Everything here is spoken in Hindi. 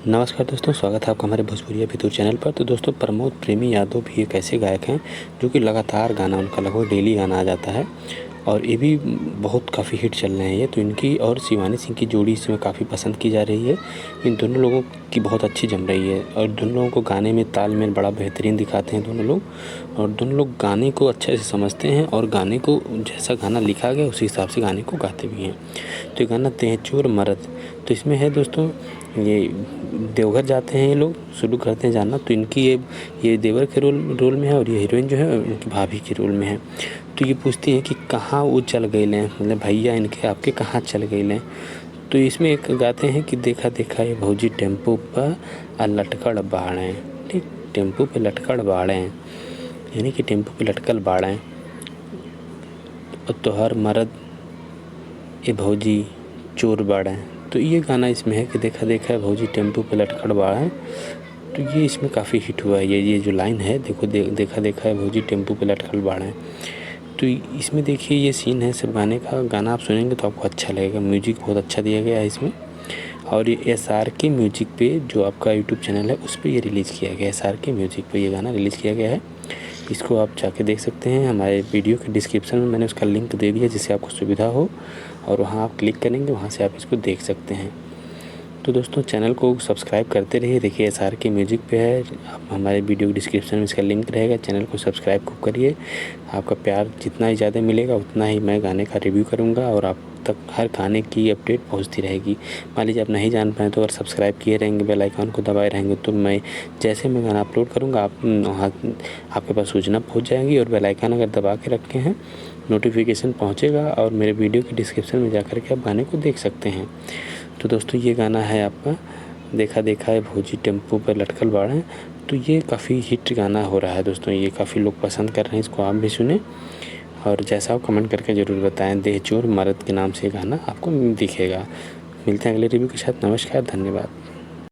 नमस्कार दोस्तों, स्वागत है आपका हमारे भोजपुरिया फितूर चैनल पर। तो दोस्तों, प्रमोद प्रेमी यादव भी एक ऐसे गायक हैं जो कि लगातार गाना उनका लगभग डेली गाना आ जाता है और ये भी बहुत काफ़ी हिट चल रहे हैं ये। तो इनकी और शिवानी सिंह की जोड़ी इसमें काफ़ी पसंद की जा रही है। इन दोनों लोगों की बहुत अच्छी जम रही है और दोनों लोगों को गाने में तालमेल बड़ा बेहतरीन दिखाते हैं दोनों लोग। और दोनों लोग गाने को अच्छे से समझते हैं और गाने को जैसा गाना लिखा गया उसी हिसाब से गाने को गाते भी हैं। तो ये गाना तेहचोर मर्द, तो इसमें है दोस्तों, ये देवघर जाते हैं ये लोग, शुरू करते हैं जाना। तो इनकी ये देवर के रोल में है और ये हीरोइन जो है उनकी भाभी के रोल में है। तो ये पूछती हैं कि कहाँ वो चल गए, मतलब भैया इनके आपके कहाँ चल गए। तो इसमें एक गाते हैं कि देखा देखा ये भौजी टेम्पो पर लटकड़ बाड़ें। ठीक, टेम्पो पे लटकड़ बाड़ें यानी कि टेम्पो पे लटकल बाड़ें और तोहर मर्द ए भौजी चोर बाड़ें। तो ये गाना इसमें है कि देखा देखा है भौजी टेम्पो पे लटकड़ बाड़ें। तो ये इसमें काफ़ी हिट हुआ है। ये जो लाइन है, देखो देखा देखा है भौजी टेम्पो पे लटकड़ बाड़ें। तो इसमें देखिए ये सीन है सिर्फ गाने का। गाना आप सुनेंगे तो आपको अच्छा लगेगा। म्यूजिक बहुत अच्छा दिया गया है इसमें और ये SRK म्यूजिक पे, जो आपका यूट्यूब चैनल है, उस पर ये रिलीज़ किया गया है। SRK म्यूजिक पे ये गाना रिलीज़ किया गया है। इसको आप जाके देख सकते हैं। हमारे वीडियो के डिस्क्रिप्शन में मैंने उसका लिंक दे दिया जिससे आपको सुविधा हो, और वहाँ आप क्लिक करेंगे, वहाँ से आप इसको देख सकते हैं। तो दोस्तों, चैनल को सब्सक्राइब करते रहिए। देखिए SRK म्यूजिक पे है, आप हमारे वीडियो डिस्क्रिप्शन में इसका लिंक रहेगा। चैनल को सब्सक्राइब खूब करिए। आपका प्यार जितना ही ज़्यादा मिलेगा उतना ही मैं गाने का रिव्यू करूँगा और आप तक हर गाने की अपडेट पहुंचती रहेगी। मान लीजिए आप नहीं जान पाए तो अगर सब्सक्राइब किए रहेंगे, बेल आइकन को दबाए रहेंगे, तो मैं जैसे मैं गाना अपलोड करूँगा आप वहाँ आपके पास सूचना पहुँच जाएगी। और बेल आइकन अगर दबा के रखे हैं, नोटिफिकेशन पहुँचेगा और मेरे वीडियो के डिस्क्रिप्शन में जा कर के आप गाने को देख सकते हैं। तो दोस्तों, ये गाना है आपका देखा देखा है भौजी टेम्पो पर लटकल बाड़ें। तो ये काफ़ी हिट गाना हो रहा है दोस्तों, ये काफ़ी लोग पसंद कर रहे हैं। इसको आप भी सुने और जैसा हो कमेंट करके ज़रूर बताएं। देहचोर मर्द के नाम से गाना आपको दिखेगा। मिलते हैं अगले रिव्यू के साथ। नमस्कार, धन्यवाद।